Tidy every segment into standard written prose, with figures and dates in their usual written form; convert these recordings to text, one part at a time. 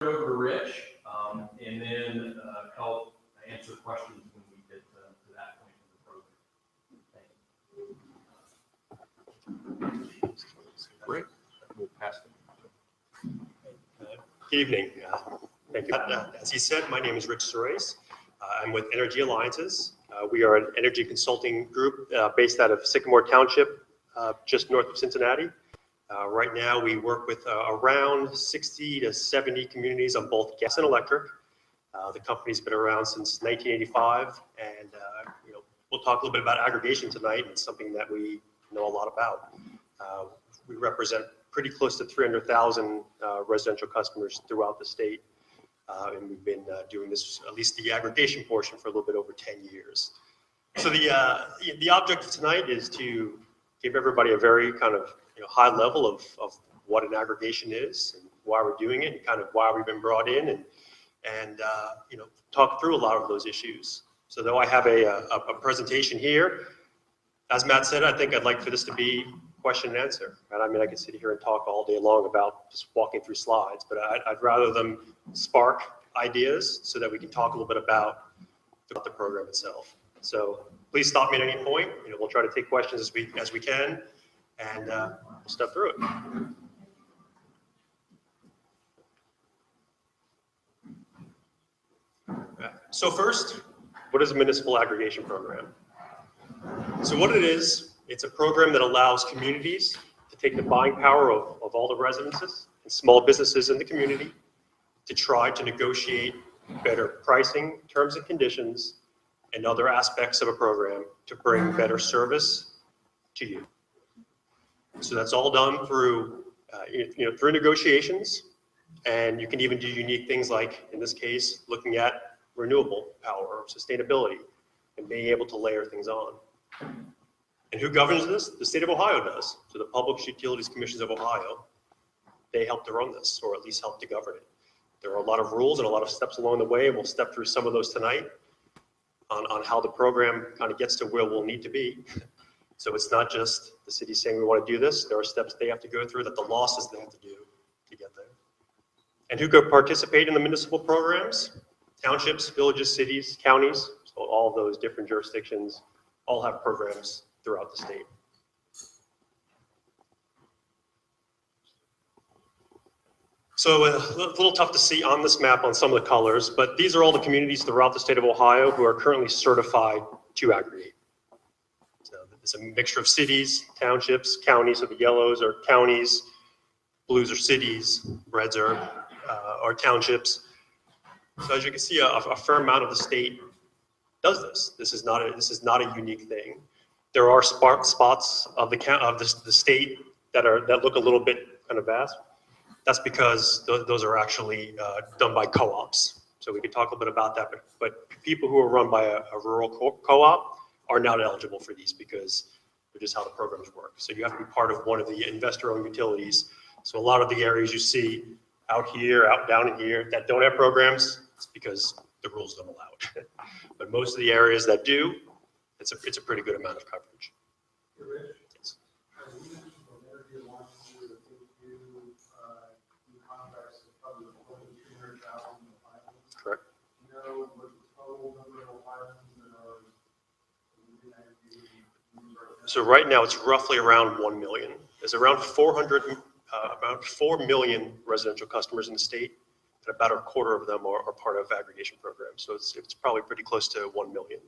over to Rich, and then help answer questions when we get to that point of the program. Great. We'll pass them. Good evening. Thank you. As he said, my name is Rich Sorais. I'm with Energy Alliances. We are an energy consulting group based out of Sycamore Township, just north of Cincinnati. Right now, we work with around 60 to 70 communities on both gas and electric. The company's been around since 1985, and we'll talk a little bit about aggregation tonight. It's something that we know a lot about. We represent pretty close to 300,000 residential customers throughout the state, and we've been doing this, at least the aggregation portion, for a little bit over 10 years. So the object of tonight is to give everybody a very kind of high level of what an aggregation is and why we're doing it and kind of why we've been brought in and talk through a lot of those issues. So though I have a presentation here, as Matt said, I think I'd like for this to be question and answer. Right? I mean, I could sit here and talk all day long about just walking through slides, but I'd rather them spark ideas so that we can talk a little bit about the program itself. So please stop me at any point. We'll try to take questions as we can, and we'll step through it. So first, what is a municipal aggregation program? So what it is, it's a program that allows communities to take the buying power of all the residences and small businesses in the community to try to negotiate better pricing, terms and conditions, and other aspects of a program to bring better service to you. So that's all done through, through negotiations, and you can even do unique things like, in this case, looking at renewable power or sustainability and being able to layer things on. And who governs this? The state of Ohio does. So the Public Utilities Commissions of Ohio, they help to run this, or at least help to govern it. There are a lot of rules and a lot of steps along the way, and we'll step through some of those tonight on how the program kind of gets to where we'll need to be. So it's not just the city saying we want to do this. There are steps they have to go through, that the law says they have to do to get there. And who could participate in the municipal programs? Townships, villages, cities, counties. So all of those different jurisdictions all have programs throughout the state. So a little tough to see on this map on some of the colors, but these are all the communities throughout the state of Ohio who are currently certified to aggregate. So it's a mixture of cities, townships, counties. So the yellows are counties, blues are cities, reds are townships. So as you can see, a fair amount of the state does this. This is not a unique thing. There are spots of the state that look a little bit kind of vast. That's because those are actually done by co-ops. So we could talk a little bit about that, but people who are run by a rural co-op are not eligible for these because they're just how the programs work. So you have to be part of one of the investor-owned utilities. So a lot of the areas you see out here, down in here, that don't have programs, it's because the rules don't allow it. But most of the areas that do, it's a pretty good amount of coverage. Yes. Correct. So right now it's roughly around 1 million. There's around 4 million residential customers in the state, and about a quarter of them are part of aggregation programs. So it's probably pretty close to 1 million.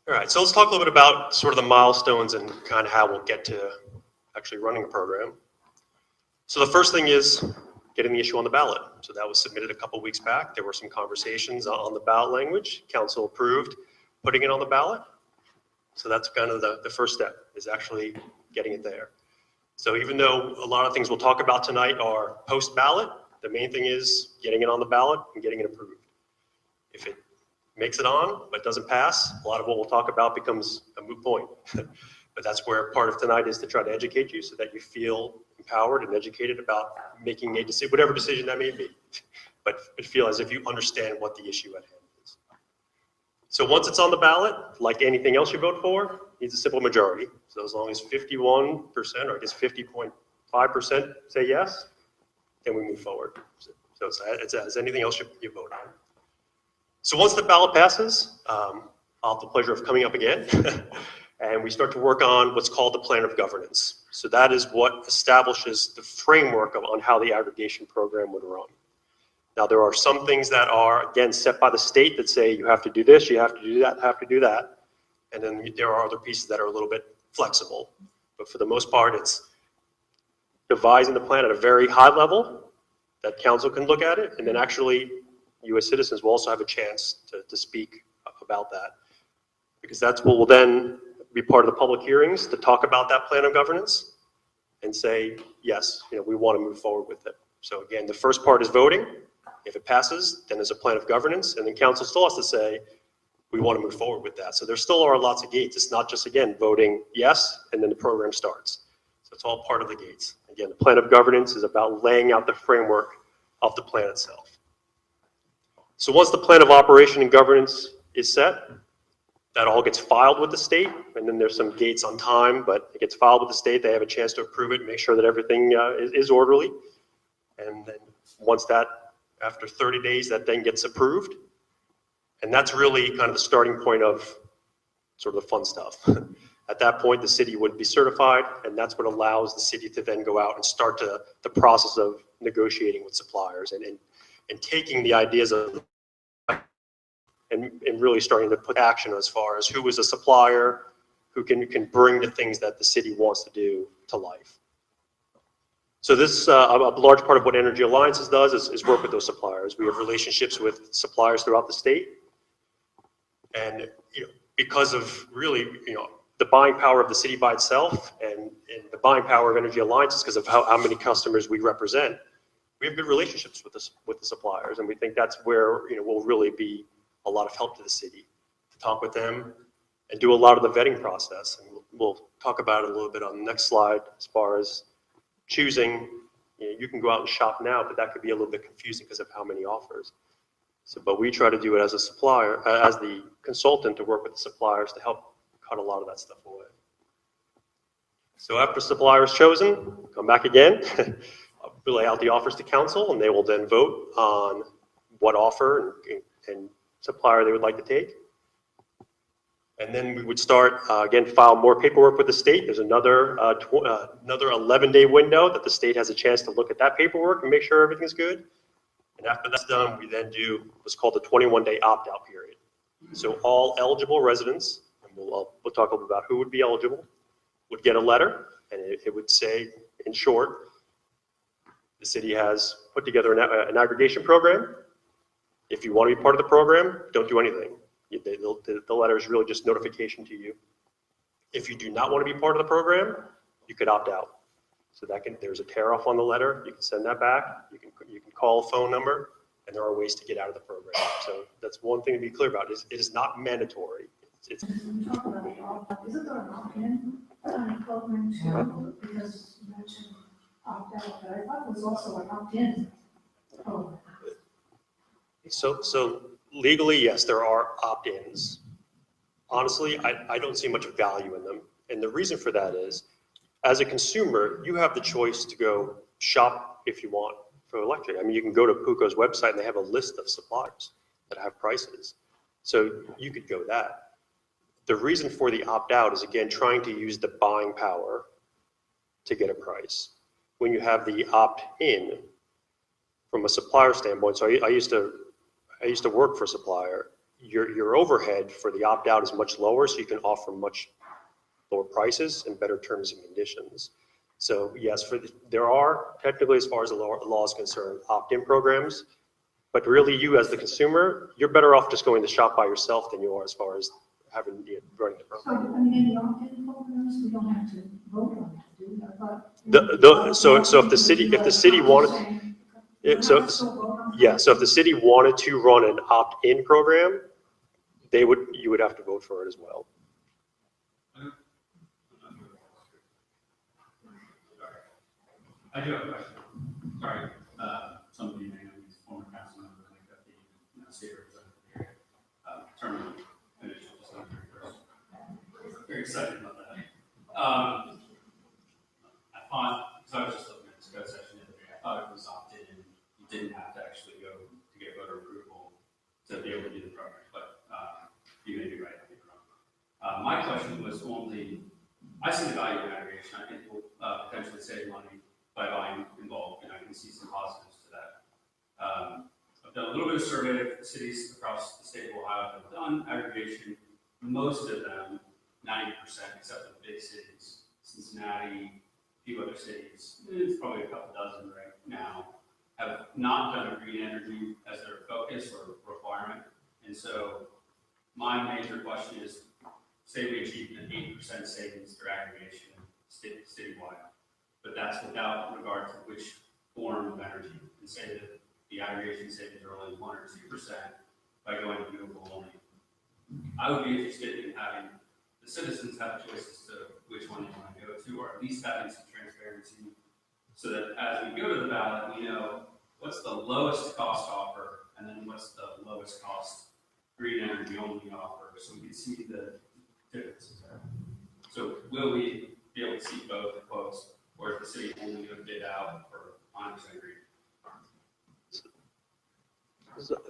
All right, so let's talk a little bit about sort of the milestones and kind of how we'll get to actually running a program. So the first thing is getting the issue on the ballot. So that was submitted a couple weeks back. There were some conversations on the ballot language. Council approved putting it on the ballot. So that's kind of the first step, is actually getting it there. So even though a lot of things we'll talk about tonight are post-ballot, the main thing is getting it on the ballot and getting it approved. If it makes it on, but doesn't pass, a lot of what we'll talk about becomes a moot point. But that's where part of tonight is to try to educate you so that you feel empowered and educated about making a decision, whatever decision that may be, but feel as if you understand what the issue at hand is. So once it's on the ballot, like anything else you vote for, needs a simple majority. So as long as 51%, or I guess 50.5% say yes, then we move forward. So it's as anything else you vote on. So once the ballot passes, I'll have the pleasure of coming up again, and we start to work on what's called the plan of governance. So that is what establishes the framework on how the aggregation program would run. Now, there are some things that are, again, set by the state that say you have to do this, you have to do that, have to do that. And then there are other pieces that are a little bit flexible. But for the most part, it's devising the plan at a very high level that council can look at it. And then actually, you as citizens will also have a chance to speak about that. Because that's what will then be part of the public hearings to talk about that plan of governance and say, yes, we want to move forward with it. So again, the first part is voting. If it passes, then there's a plan of governance, and then council still has to say, we want to move forward with that. So there still are lots of gates. It's not just, again, voting yes, and then the program starts. So it's all part of the gates. Again, the plan of governance is about laying out the framework of the plan itself. So once the plan of operation and governance is set, that all gets filed with the state, and then there's some gates on time, but it gets filed with the state. They have a chance to approve it, make sure that everything is orderly. And then once that, after 30 days, that then gets approved. And that's really kind of the starting point of sort of the fun stuff. At that point, the city would be certified, and that's what allows the city to then go out and start the process of negotiating with suppliers and taking the ideas of and really starting to put action as far as who is a supplier, who can bring the things that the city wants to do to life. So this, a large part of what Energy Alliances does is work with those suppliers. We have relationships with suppliers throughout the state. And because of really, the buying power of the city by itself and the buying power of Energy Alliances because of how many customers we represent, we have good relationships with the suppliers. And we think that's where, will really be a lot of help to the city to talk with them and do a lot of the vetting process. And we'll talk about it a little bit on the next slide as far as choosing, you can go out and shop now, but that could be a little bit confusing because of how many offers. So, but we try to do it as a supplier, as the consultant to work with the suppliers to help cut a lot of that stuff away. So after supplier is chosen, come back again, lay out the offers to council, and they will then vote on what offer and supplier they would like to take. And then we would start, again, file more paperwork with the state. There's another 11-day window that the state has a chance to look at that paperwork and make sure everything's good. And after that's done, we then do what's called the 21-day opt-out period. So all eligible residents, and we'll talk a little about who would be eligible, would get a letter, and it would say, in short, the city has put together an aggregation program. If you want to be part of the program, don't do anything. The letter is really just notification to you. If you do not want to be part of the program, you could opt out. So there's a tear off on the letter. You can send that back. You can call a phone number, and there are ways to get out of the program. So that's one thing to be clear about. It is not mandatory. When you talk about the opt-out, isn't there an opt-in program too? Because you mentioned opt-out, but I thought there was also an opt-in program. So legally, yes, there are opt-ins. Honestly, I don't see much value in them. And the reason for that is, as a consumer, you have the choice to go shop if you want for electric. I mean, you can go to PUCO's website and they have a list of suppliers that have prices. So you could go that. The reason for the opt-out is, again, trying to use the buying power to get a price. When you have the opt-in, from a supplier standpoint, so I used to work for a supplier, your overhead for the opt-out is much lower, so you can offer much lower prices and better terms and conditions. So yes, there are technically, as far as the law is concerned, opt-in programs, but really you as the consumer, you're better off just going to shop by yourself than you are as far as having running the program. So, I mean, in the opt-in programs, we don't have to vote on it, do we? So if the city wanted, so if the city wanted to run an opt-in program, you would have to vote for it as well. I do have a question. Sorry, some of you may know these former council members like that, the state representative here, term excited about that. So I was just looking at this code section the other day. I thought it was opt-in and you didn't have to actually go to get voter approval to be able to do the program, but you may be right, I may be wrong. My question was only, I see the value in aggregation. I think we'll potentially save money by buying in bulk, and I can see some positives to that. I've done a little bit of survey of the cities across the state of Ohio that have done aggregation. Most of them, 90%, except for the big cities, Cincinnati, a few other cities, it's probably a couple dozen right now, have not done green energy as their focus or requirement. And so my major question is, say we achieve an 8% savings through aggregation citywide, but that's without regard to which form of energy. And say that the aggregation savings are only 1 or 2% by going renewable only. I would be interested in having the citizens have choices to which one they want to go to, or at least having some transparency, so that as we go to the ballot, we know what's the lowest cost offer, and then what's the lowest cost green energy only offer, so we can see the differences there. So will we be able to see both the quotes, or is the city only going to bid out for 100% green?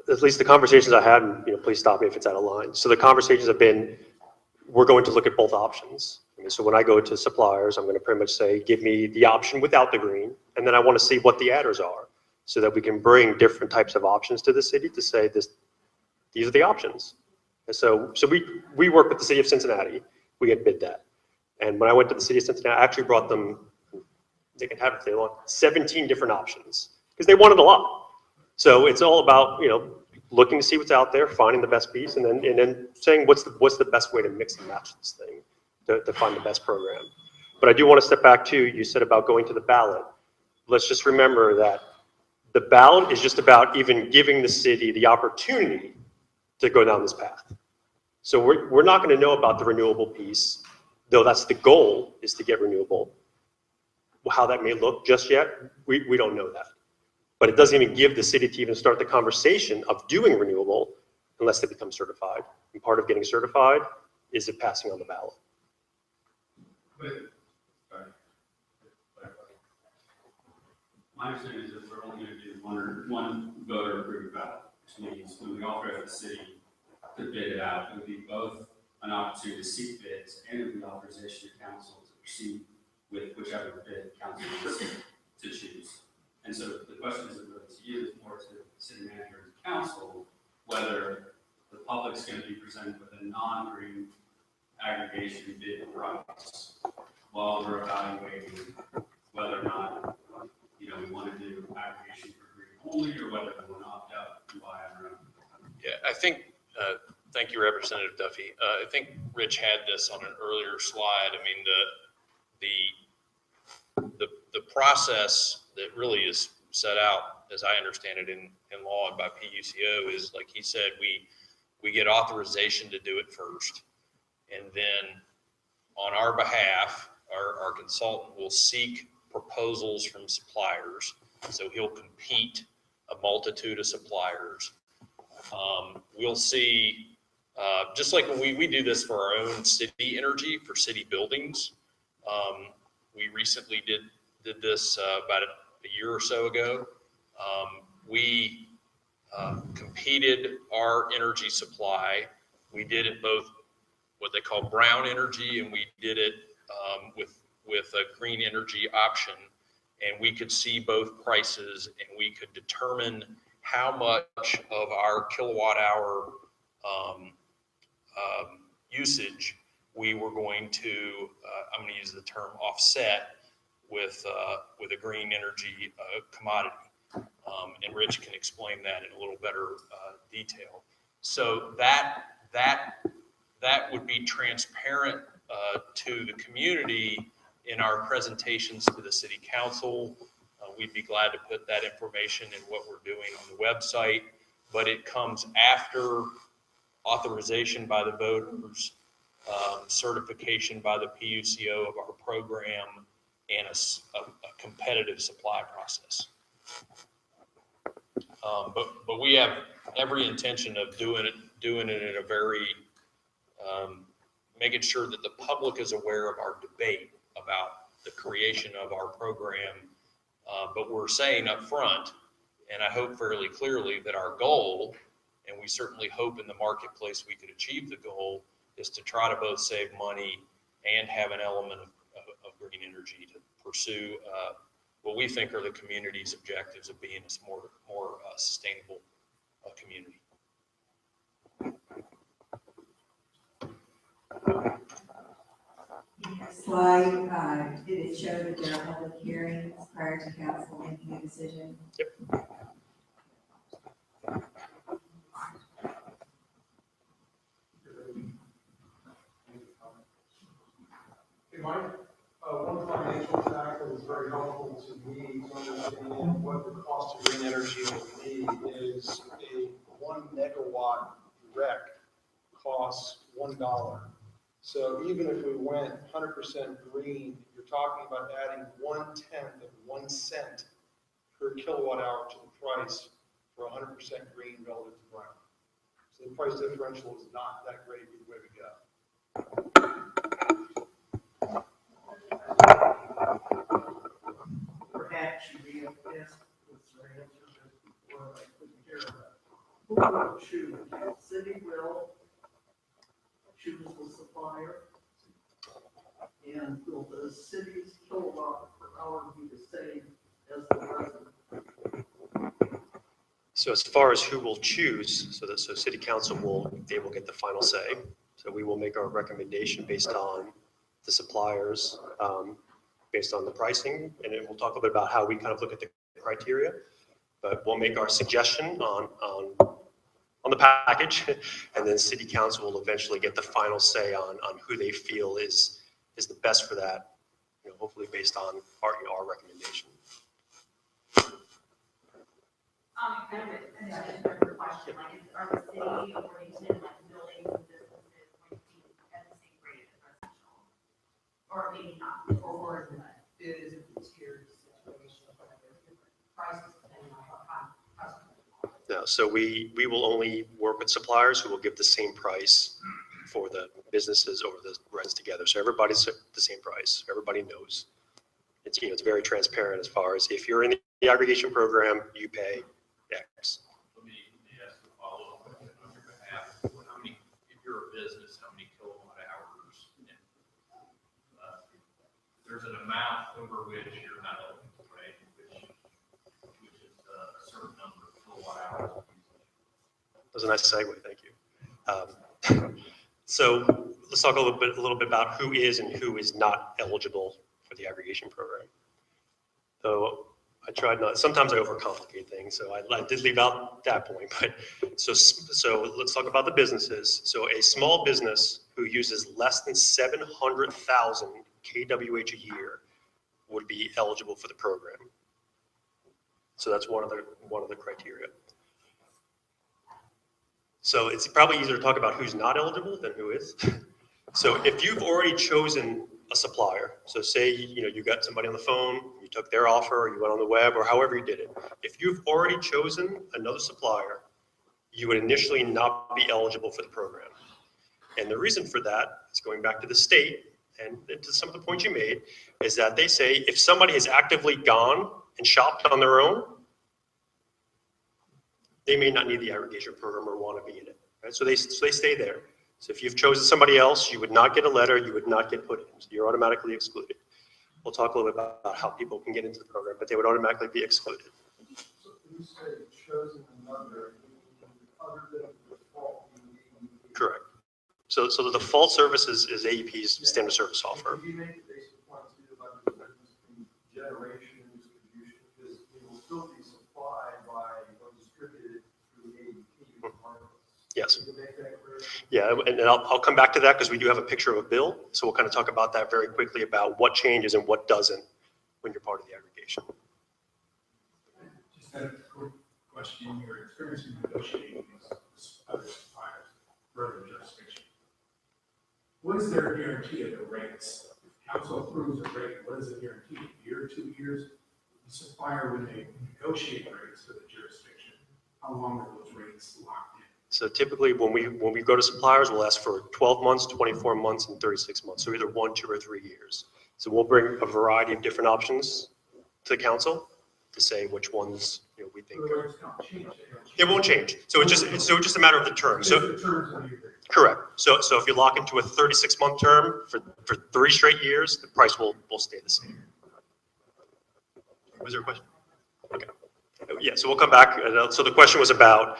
At least the conversations I had, and please stop me if it's out of line. So the conversations have been, we're going to look at both options. So when I go to suppliers, I'm going to pretty much say, give me the option without the green, and then I want to see what the adders are, so that we can bring different types of options to the city to say these are the options. And so we work with the city of Cincinnati. We get bid that. And when I went to the city of Cincinnati, I actually brought them, they can have it if they want, 17 different options, because they wanted a lot. So it's all about, looking to see what's out there, finding the best piece, and then saying what's the best way to mix and match this thing to find the best program. But I do want to step back to, you said about going to the ballot. Let's just remember that the ballot is just about even giving the city the opportunity to go down this path. So we're not going to know about the renewable piece, though that's the goal, is to get renewable. How that may look just yet, we don't know that. But it doesn't even give the city to even start the conversation of doing renewable unless they become certified. And part of getting certified is it passing on the ballot. My understanding is that we're only going to do one voter approved ballot, which means when we authorize the city to bid it out, it would be both an opportunity to seek bids and it would be authorization to council to proceed with whichever bid council wants to choose. And so the question isn't really to you, it's more to the city manager and council, whether the public's going to be presented with a non-green aggregation bid price while we're evaluating whether or not, we want to do aggregation for green only, or whether we want to opt out and buy our own. Yeah, I think, thank you, Representative Duffy. I think Rich had this on an earlier slide. I mean, the process that really is set out, as I understand it in law and by PUCO, is like he said, we get authorization to do it first. And then on our behalf, our consultant will seek proposals from suppliers. So he'll compete a multitude of suppliers. We'll see, just like when we do this for our own city energy, for city buildings. We recently did this about a year or so ago. We competed our energy supply. We did it both what they call brown energy, and we did it with a green energy option. And we could see both prices, and we could determine how much of our kilowatt hour usage we were going to, I'm going to use the term offset with a green energy commodity. And Rich can explain that in a little better detail. So that would be transparent to the community in our presentations to the city council. We'd be glad to put that information in what we're doing on the website, but it comes after authorization by the voters, certification by the PUCO of our program, and a competitive supply process. But we have every intention of doing it in a very making sure that the public is aware of our debate about the creation of our program. But we're saying up front, and I hope fairly clearly, that our goal, and we certainly hope in the marketplace we could achieve the goal, is to try to both save money and have an element of green energy to pursue what we think are the community's objectives of being a more sustainable community. Slide, did it show that there are public hearings prior to council making a decision? Yep. Hey, Mike, one financial fact that was very helpful to me to understand what the cost of green energy will be is a 1 megawatt direct costs $1. So even if we went 100% green, you're talking about adding 1/10 of 1 cent per kilowatt hour to the price for 100% green relative to brown. So the price differential is not that great either way we go. Perhaps you may have asked this answer before I couldn't hear that. Who will choose? The city will choose the supplier? And will the city's kilowatt per hour be the same as the resident? So as far as who will choose, so city council they will get the final say. So we will make our recommendation based on the suppliers, based on the pricing, and then we'll talk a bit about how we kind of look at the criteria. But we'll make our suggestion on the package, and then city council will eventually get the final say on who they feel is the best for that, hopefully based on our recommendation. Kind of a different question, like, are the city oriented, like, buildings and businesses going to be at the same rate as residential? Or maybe not, or It is a tiered situation, but there's different prices depending on what kind of customer. No, so we will only work with suppliers who will give the same price for the businesses or the rents together. So everybody's the same price. Everybody knows. It's it's very transparent as far as if you're in the aggregation program, you pay X. Let me ask a follow-up question on your behalf. If you're a business, how many kilowatt hours? There's an amount over which you're not eligible, right? Which is a certain number of kilowatt hours. That was a nice segue, thank you. So let's talk a little bit about who is and who is not eligible for the aggregation program. So I tried not, sometimes I overcomplicate things, so I did leave out that point. But so let's talk about the businesses. So a small business who uses less than 700,000 kWh a year would be eligible for the program. So that's one of the criteria. So it's probably easier to talk about who's not eligible than who is. So if you've already chosen a supplier, so say you got somebody on the phone, you took their offer, or you went on the web, or however you did it. If you've already chosen another supplier, you would initially not be eligible for the program. And the reason for that is going back to the state and to some of the points you made, is that they say if somebody has actively gone and shopped on their own, they may not need the aggregation program or want to be in it, right? So they stay there. So if you've chosen somebody else, you would not get a letter, you would not get put in. So you're automatically excluded. We'll talk a little bit about how people can get into the program, but they would automatically be excluded. So you say chosen another, other than the default. Correct. So the default service is AEP's standard service offer. Could you make a basic point too about the difference between generation and distribution? Because it will still be supplied by or distributed through AEP regardless. Yes. Can you make that clear? Yeah, and I'll come back to that because we do have a picture of a bill. So we'll kind of talk about that very quickly about what changes and what doesn't when you're part of the aggregation. Just had a quick question. Your experience in negotiating these other suppliers for other jurisdiction. What is their guarantee of the rates? If council approves a rate, what is the guarantee? A year, 2 years? The supplier, when they negotiate rates for the jurisdiction, how long are those rates locked in? So typically, when we go to suppliers, we'll ask for 12 months, 24 months, and 36 months. So either 1, 2, or 3 years. So we'll bring a variety of different options to the council to say which ones we think. It won't change. So it's just a matter of the term. So correct. So if you lock into a 36-month term for 3 straight years, the price will stay the same. Was there a question? Okay. Yeah. So we'll come back. So the question was about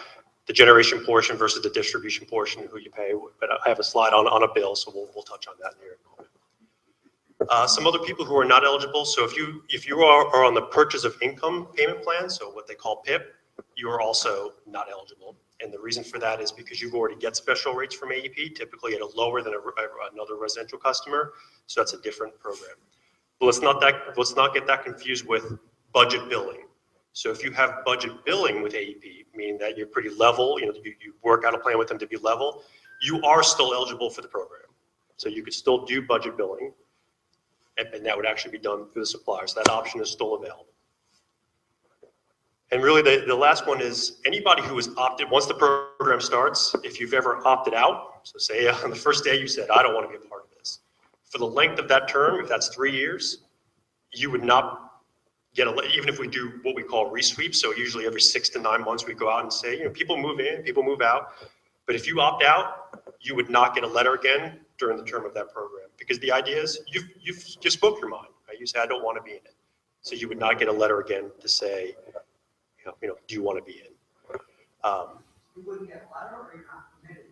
the generation portion versus the distribution portion, who you pay. But I have a slide on a bill, so we'll touch on that here in a moment. Some other people who are not eligible. So if you are on the purchase of income payment plan, so what they call PIP, you are also not eligible. And the reason for that is because you already get special rates from AEP, typically at a lower than another residential customer. So that's a different program. But let's not get that confused with budget billing. So if you have budget billing with AEP, meaning that you're pretty level, you work out a plan with them to be level, you are still eligible for the program. So you could still do budget billing, and that would actually be done through the supplier. So that option is still available. And really the last one is anybody who is opted, once the program starts, if you've ever opted out, so say on the first day you said, I don't want to be a part of this. For the length of that term, if that's 3 years, you would not get even if we do what we call resweep. So usually every 6 to 9 months we go out and say, people move in, people move out. But if you opt out, you would not get a letter again during the term of that program. Because the idea is you spoke your mind, right? You say, I don't want to be in it. So you would not get a letter again to say, do you want to be in? You wouldn't get a letter, or you're not committed?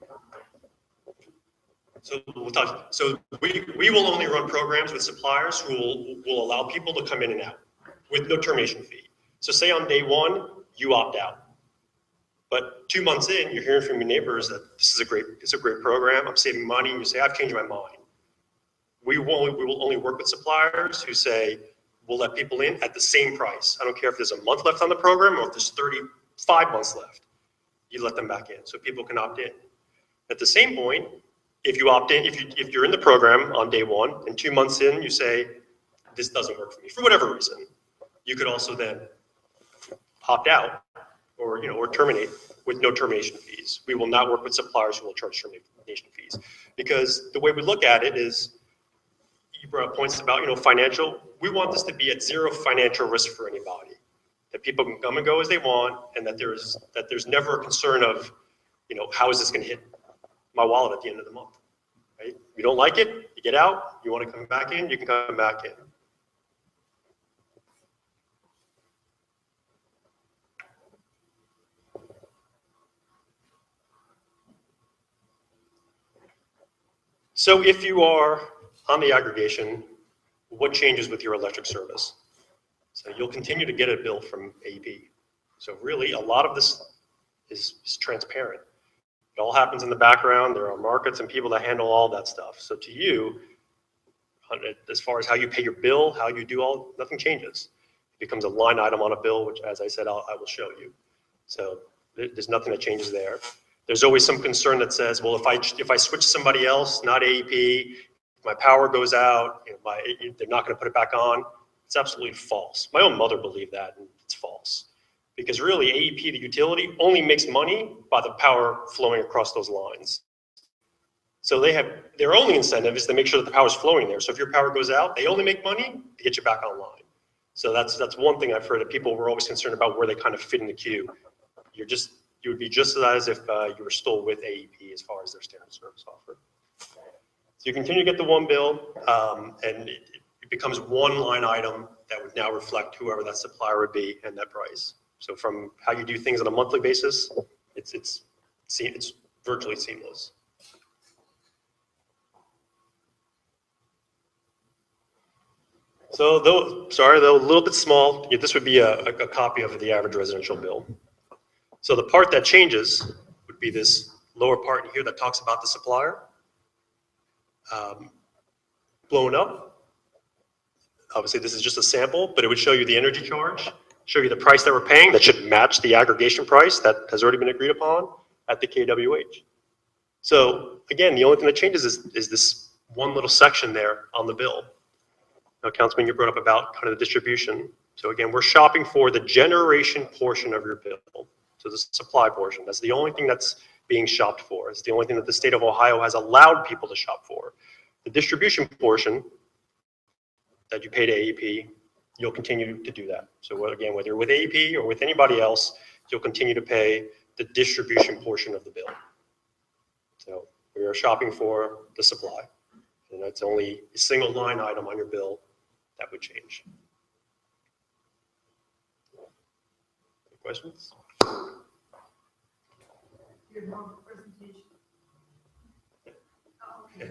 So we'll talk. So we will only run programs with suppliers who will allow people to come in and out with no termination fee. So say on day 1, you opt out. But 2 months in, you're hearing from your neighbors that it's a great program, I'm saving money, and you say, I've changed my mind. We will only work with suppliers who say, we'll let people in at the same price. I don't care if there's a month left on the program or if there's 35 months left. You let them back in so people can opt in. At the same point, if you opt in, if you're in the program on day 1 and 2 months in, you say, this doesn't work for me for whatever reason, you could also then opt out or terminate with no termination fees. We will not work with suppliers who will charge termination fees, because the way we look at it is, you brought up points about financial. We want this to be at zero financial risk for anybody, that people can come and go as they want, and that there's never a concern of how is this going to hit my wallet at the end of the month, right? You don't like it, you get out. You want to come back in, you can come back in. So if you are on the aggregation, what changes with your electric service? So you'll continue to get a bill from AEP. So really, a lot of this is transparent. It all happens in the background. There are markets and people that handle all that stuff. So to you, as far as how you pay your bill, how you do nothing changes. It becomes a line item on a bill, which, as I said, I will show you. So there's nothing that changes there. There's always some concern that says, well, if I switch somebody else, not AEP, if my power goes out, they're not going to put it back on. It's absolutely false. My own mother believed that, and it's false. Because really, AEP, the utility, only makes money by the power flowing across those lines. So their only incentive is to make sure that the power is flowing there. So if your power goes out, they only make money to get you back online. So that's one thing I've heard, that people were always concerned about where they kind of fit in the queue. You would be just as if you were still with AEP as far as their standard service offer. So you continue to get the one bill, and it becomes one line item that would now reflect whoever that supplier would be and that price. So from how you do things on a monthly basis, it's virtually seamless. So though a little bit small, this would be a copy of the average residential bill. So the part that changes would be this lower part in here that talks about the supplier. Blown up. Obviously, this is just a sample, but it would show you the energy charge, show you the price that we're paying that should match the aggregation price that has already been agreed upon at the KWH. So again, the only thing that changes is this one little section there on the bill. Now, Councilman, you brought up about kind of the distribution. So again, we're shopping for the generation portion of your bill. So the supply portion, that's the only thing that's being shopped for. It's the only thing that the state of Ohio has allowed people to shop for. The distribution portion that you pay to AEP, you'll continue to do that. So again, whether you're with AEP or with anybody else, you'll continue to pay the distribution portion of the bill. So we are shopping for the supply, and that's only a single line item on your bill that would change. Any questions? Your normal presentation. Oh, okay.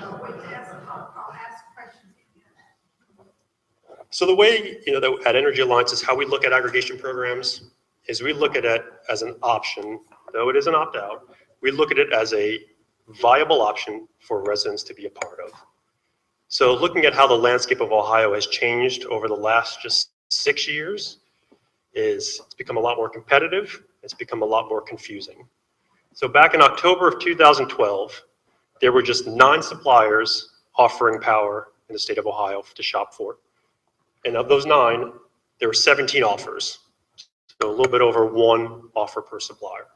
I'll wait to ask, I'll ask questions at the end. So the way, that at Energy Alliance is how we look at aggregation programs is we look at it as an option, though it is an opt-out. We look at it as a viable option for residents to be a part of. So looking at how the landscape of Ohio has changed over the last just 6 years is it's become a lot more competitive. It's become a lot more confusing. So back in October of 2012, there were just 9 suppliers offering power in the state of Ohio to shop for. And of those 9, there were 17 offers. So a little bit over 1 offer per supplier.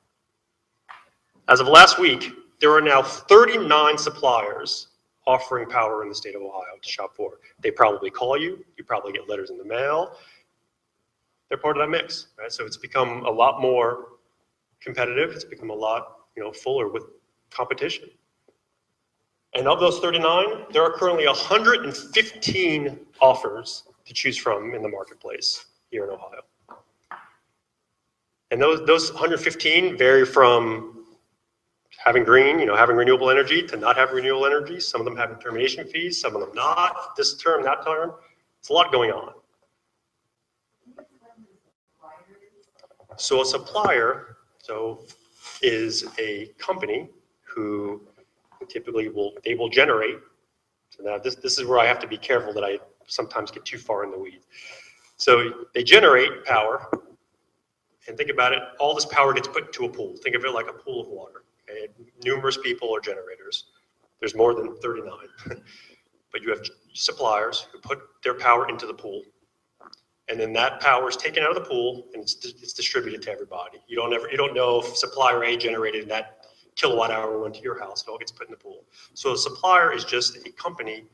As of last week, there are now 39 suppliers offering power in the state of Ohio to shop for. They probably call you. You probably get letters in the mail. They're part of that mix, right? So it's become a lot more competitive. It's become a lot, fuller with competition. And of those 39, there are currently 115 offers to choose from in the marketplace here in Ohio. And those 115 vary from having green, having renewable energy to not having renewable energy. Some of them having termination fees, some of them not, this term, that term. It's a lot going on. So a supplier, is a company who typically will generate. So now this is where I have to be careful that I sometimes get too far in the weeds. So they generate power, and think about it, all this power gets put into a pool. Think of it like a pool of water. Okay? Numerous people are generators. There's more than 39. But you have suppliers who put their power into the pool. And then that power is taken out of the pool and it's distributed to everybody. You don't know if supplier A generated that kilowatt hour went to your house. It all gets put in the pool. So a supplier is just a company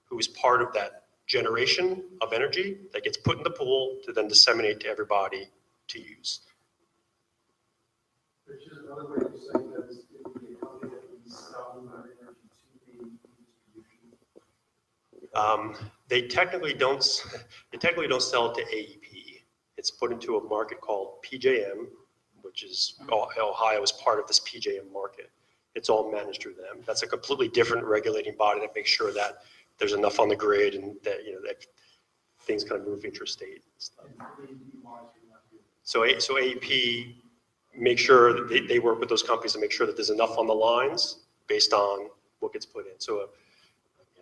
who is part of that generation of energy that gets put in the pool to then disseminate to everybody to use. There's just another way to say that is it would be a company that would be selling that energy to the distribution. They technically don't sell it to AEP. It's put into a market called PJM, which is Ohio is part of this PJM market. It's all managed through them. That's a completely different regulating body that makes sure that there's enough on the grid and that that things kind of move interstate and stuff. So AEP make sure that they work with those companies to make sure that there's enough on the lines based on what gets put in. So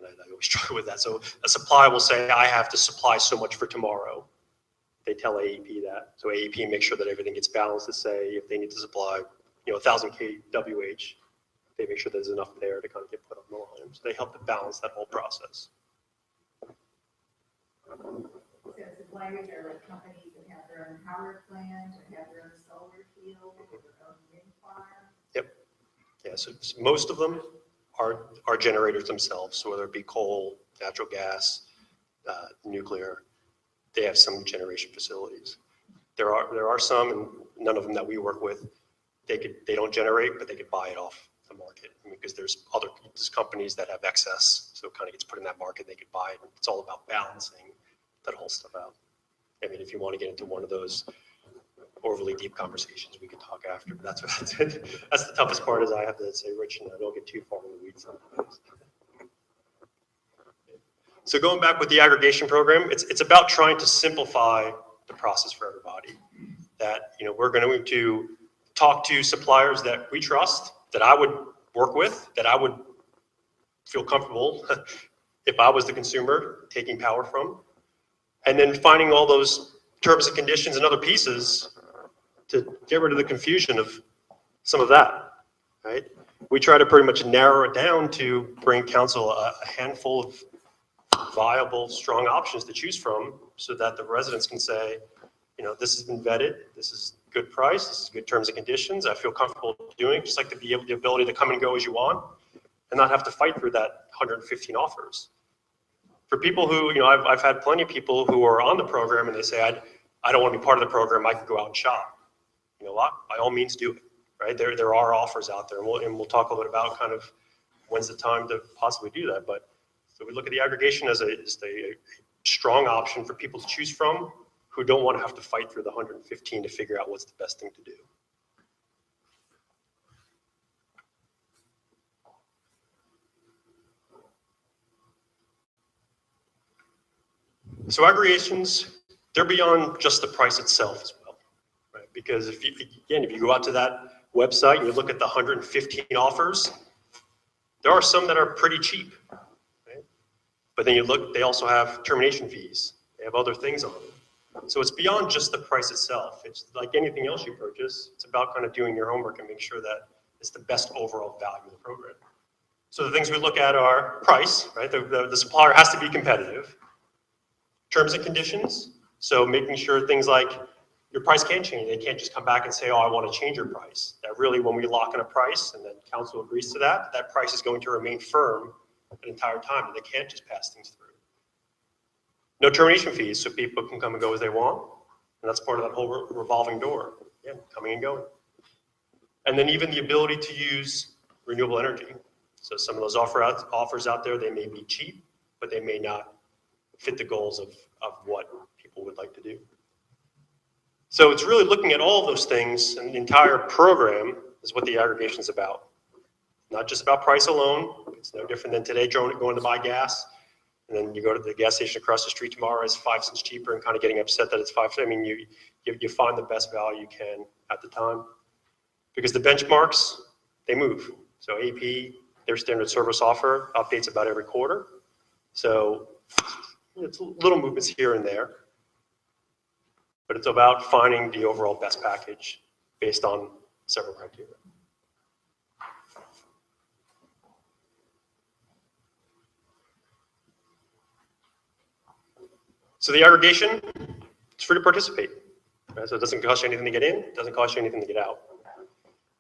I always struggle with that. So a supplier will say, I have to supply so much for tomorrow. They tell AEP that. So AEP makes sure that everything gets balanced to say if they need to supply, 1,000 kWh, they make sure there's enough there to kind of get put on the line. So they help to balance that whole process. So suppliers are like companies that have their own power plant or have their own solar field or their own wind farm? Yep. Yeah, so most of them are generators themselves. So whether it be coal, natural gas, nuclear, they have some generation facilities. There are some, and none of them that we work with, they don't generate, but they could buy it off the market. Because there's companies that have excess, so it kind of gets put in that market, they could buy it. It's all about balancing that whole stuff out. If you want to get into one of those overly deep conversations, we can talk after, but that's the toughest part is I have to say, Rich, I don't get too far in the weeds sometimes. So going back with the aggregation program, it's about trying to simplify the process for everybody. That we're going to talk to suppliers that we trust, that I would work with, that I would feel comfortable if I was the consumer taking power from, and then finding all those terms and conditions and other pieces to get rid of the confusion of some of that, right? We try to pretty much narrow it down to bring council a handful of viable, strong options to choose from so that the residents can say, this has been vetted, this is good price, this is good terms and conditions, I feel comfortable doing, just like to be able, the ability to come and go as you want and not have to fight through that 115 offers. For people who, I've had plenty of people who are on the program and they say, I don't want to be part of the program, I can go out and shop. You know what? By all means do it, right? There are offers out there, and we'll talk a little bit about kind of when's the time to possibly do that. But so we look at the aggregation as a strong option for people to choose from who don't want to have to fight through the 115 to figure out what's the best thing to do. So aggregations, they're beyond just the price itself as well, right? Because if you go out to that website and you look at the 115 offers, there are some that are pretty cheap, right? But then you look, they also have termination fees. They have other things on them. So it's beyond just the price itself. It's like anything else you purchase. It's about kind of doing your homework and making sure that it's the best overall value of the program. So the things we look at are price, right? The supplier has to be competitive. Terms and conditions. So making sure things like your price can change. They can't just come back and say, oh, I want to change your price. That really, when we lock in a price and then council agrees to that, that price is going to remain firm the entire time, and they can't just pass things through. No termination fees, so people can come and go as they want, and that's part of that whole revolving door, coming and going. And then even the ability to use renewable energy. So some of those offers out there, they may be cheap, but they may not fit the goals of what people would like to do. So it's really looking at all of those things, and the entire program is what the aggregation is about. Not just about price alone. It's no different than today going to buy gas, and then you go to the gas station across the street tomorrow, it's 5 cents cheaper, and kind of getting upset that it's 5 cents. I mean, you find the best value you can at the time. Because the benchmarks, they move. So AP, their standard service offer, updates about every quarter. So it's little movements here and there. But it's about finding the overall best package based on several criteria. So the aggregation, it's free to participate. Right? So it doesn't cost you anything to get in, it doesn't cost you anything to get out.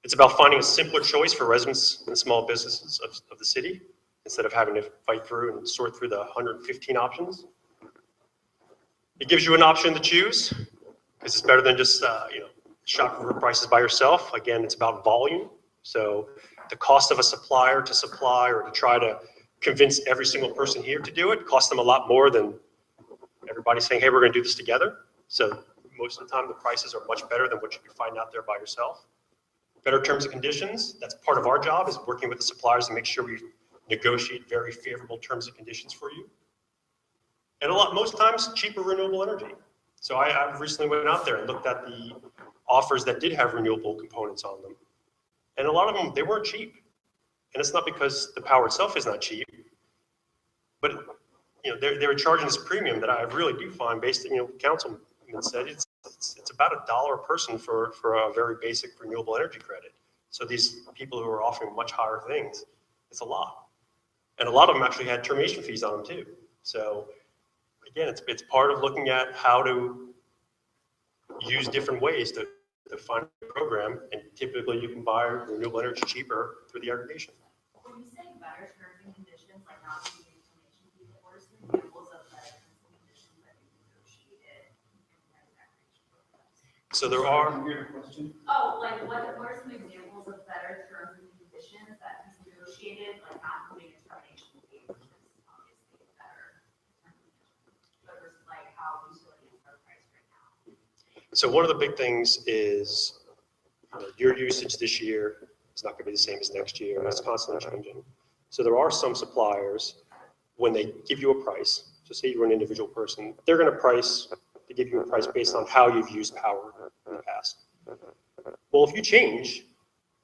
It's about finding a simpler choice for residents and small businesses of the city, instead of having to fight through and sort through the 115 options. It gives you an option to choose, because it's better than just shopping for prices by yourself. Again, it's about volume. So the cost of a supplier to supply or to try to convince every single person here to do it costs them a lot more than everybody saying, hey, we're going to do this together. So most of the time, the prices are much better than what you can find out there by yourself. Better terms and conditions. That's part of our job, is working with the suppliers to make sure we negotiate very favorable terms and conditions for you. And most times, cheaper renewable energy. So I recently went out there and looked at the offers that did have renewable components on them. And a lot of them, they weren't cheap. And it's not because the power itself is not cheap, but they were charging this premium that I really do find, based on, councilman said, it's about $1 a person for a very basic renewable energy credit. So these people who are offering much higher things, it's a lot. And a lot of them actually had termination fees on them too. So again, it's part of looking at how to use different ways to find a program, and typically you can buy renewable energy cheaper through the aggregation. When you say better terms and conditions, like not using termination fees, what are some examples of better terms and conditions that you negotiated in aggregation programs? So there are. Oh, like what are some examples of better terms and conditions that he's negotiated, like not putting a termination fee, which is obviously better terms and conditions, but versus like how utilities are priced right now? So one of the big things is your usage this year is not going to be the same as next year. It's constantly changing. So there are some suppliers, when they give you a price, so say you're an individual person, they're going to give you a price based on how you've used power in the past. Well, if you change,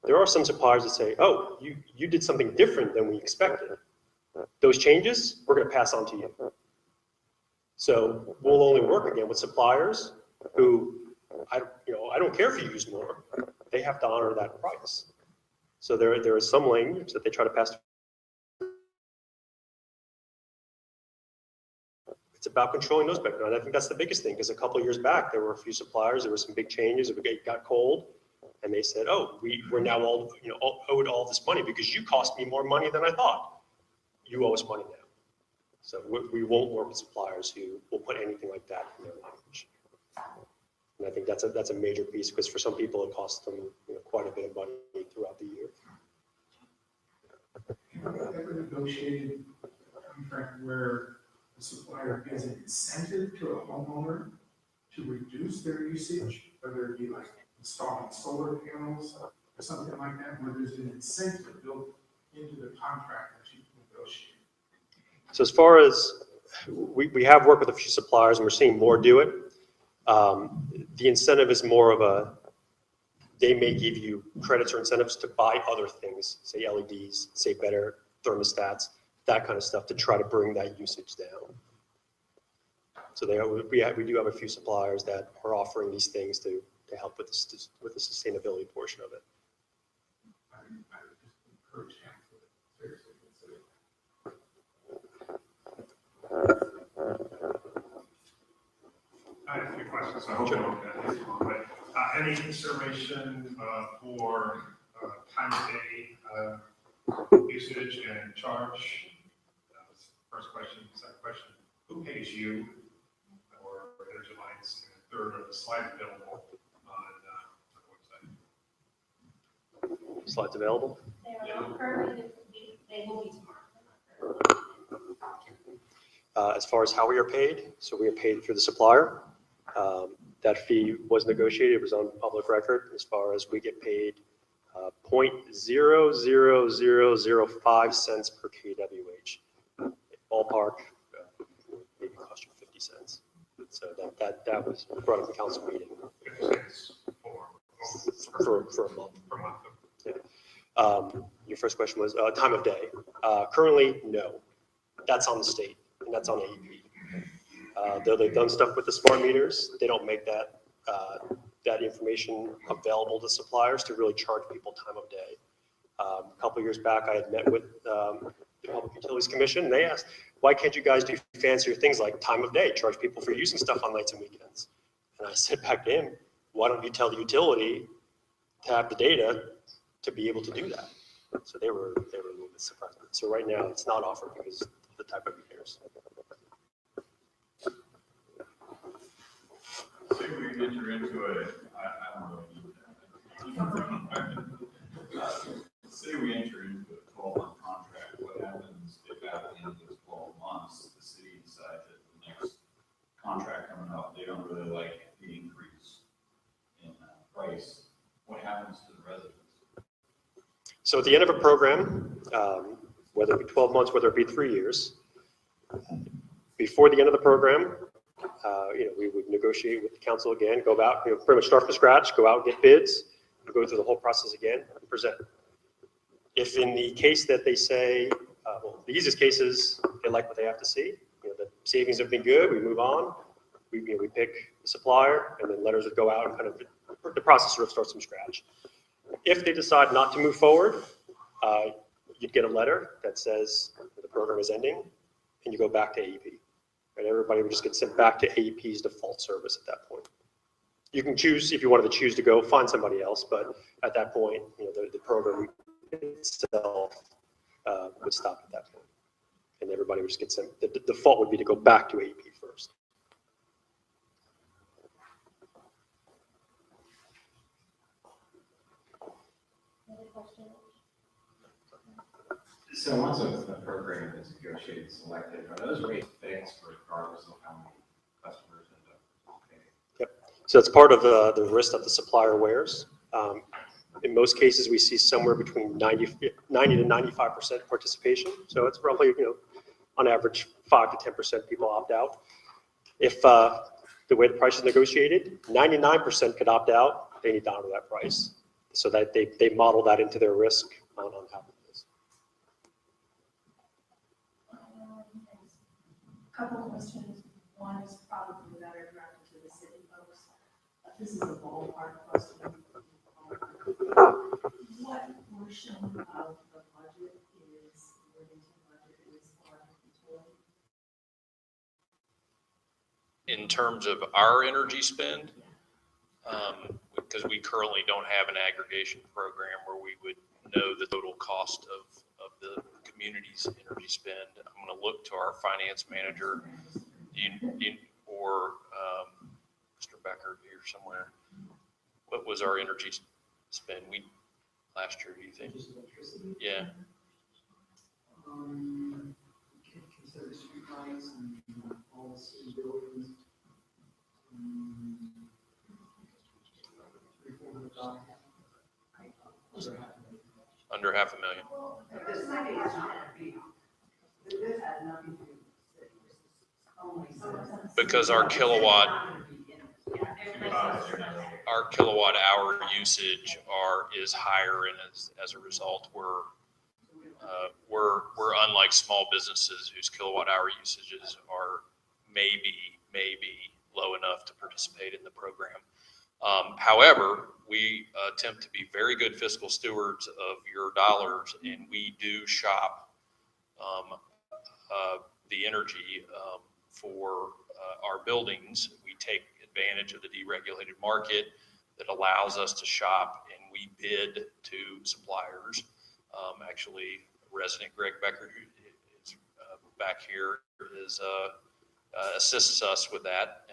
there are some suppliers that say, oh, you did something different than we expected. Those changes, we're going to pass on to you. So we'll only work again with suppliers who, I don't care if you use more. They have to honor that price. So there is some language that they try to pass. it's about controlling those better. And I think that's the biggest thing, because a couple of years back, there were a few suppliers, there were some big changes, it got cold, and they said, oh, we're now all, owed all this money because you cost me more money than I thought. You owe us money now. So we won't work with suppliers who will put anything like that in their language. And I think that's a major piece, because for some people it costs them quite a bit of money throughout the year. Have you ever negotiated a contract where the supplier gives an incentive to a homeowner to reduce their usage, whether it be like installing solar panels or something like that, where there's an incentive built into the contract that you negotiate? So as far as, we have worked with a few suppliers and we're seeing more do it. The incentive is more of they may give you credits or incentives to buy other things, say LEDs, say better thermostats, that kind of stuff, to try to bring that usage down. So we do have a few suppliers that are offering these things to help with the sustainability portion of it. I would just encourage council to seriously consider that. I have a few questions, so I hope I don't get this one, but any consideration for time of day usage and charge? That was the first question. Second question, who pays you or Energy Alliance? And third, are the slides available on the website? Slides available? They are not currently, they will be tomorrow. As far as how we are paid, so we are paid through the supplier. That fee was negotiated, it was on public record, as far as we get paid 0.00005 cents per kWh. Ballpark, maybe cost you 50 cents. So that was brought up in council meeting. 50 cents For a month. per month. Yeah. Your first question was time of day. Currently, no. That's on the state, and that's on AEP. Though they've done stuff with the smart meters, they don't make that information available to suppliers to really charge people time of day. A couple of years back, I had met with the Public Utilities Commission, and they asked, why can't you guys do fancier things like time of day, charge people for using stuff on nights and weekends? And I said back to him, why don't you tell the utility to have the data to be able to do that? So they were a little bit surprised. So right now, it's not offered because of the type of meters. Say we enter into I don't know. Say we enter into a 12-month contract, what happens if at the end of those 12 months, the city decides that the next contract coming up, they don't really like the increase in price? What happens to the residents? So at the end of a program, whether it be 12 months, whether it be 3 years, before the end of the program, we would negotiate with the council again, go out, pretty much start from scratch, go out and get bids, go through the whole process again, and present. If in the case that they say, the easiest case is they like what they have to see, the savings have been good, we move on, we pick the supplier, and then letters would go out and kind of, the process sort of starts from scratch. If they decide not to move forward, you'd get a letter that says the program is ending, and you go back to AEP. And everybody would just get sent back to AEP's default service at that point. You can choose, if you wanted to choose to go, find somebody else, but at that point, the program itself would stop at that point. And everybody would just get sent, the default would be to go back to AEP first. So once a program is negotiated and selected, are those rates fixed regardless of how many customers end up paying? Yep. So that's part of the risk that the supplier wears. In most cases, we see somewhere between 90 to 95% participation. So it's roughly, on average, 5 to 10% people opt out. If the way the price is negotiated, 99% could opt out, they need to honor that price. So that they model that into their risk on how it is. Couple questions. One is probably better directed to the city folks. This is a ballpark question. What portion of the budget is Worthington budget is for utility? in terms of our energy spend, because we currently don't have an aggregation program where we would know the total cost of the community's energy spend. I'm going to look to our finance manager, or Mr. Becker here somewhere. What was our energy spend last year, do you think? Yeah. Consider streetlights and all the city buildings. Under $500,000. This money is not gonna be, this has nothing to do with the city, this is only. Because our kilowatt hour usage is higher, and as a result, we're unlike small businesses whose kilowatt hour usages are maybe low enough to participate in the program. However, we attempt to be very good fiscal stewards of your dollars, and we do shop the energy for our buildings. We take advantage of the deregulated market that allows us to shop, and we bid to suppliers. Actually, resident Greg Becker, who is back here, assists us with that.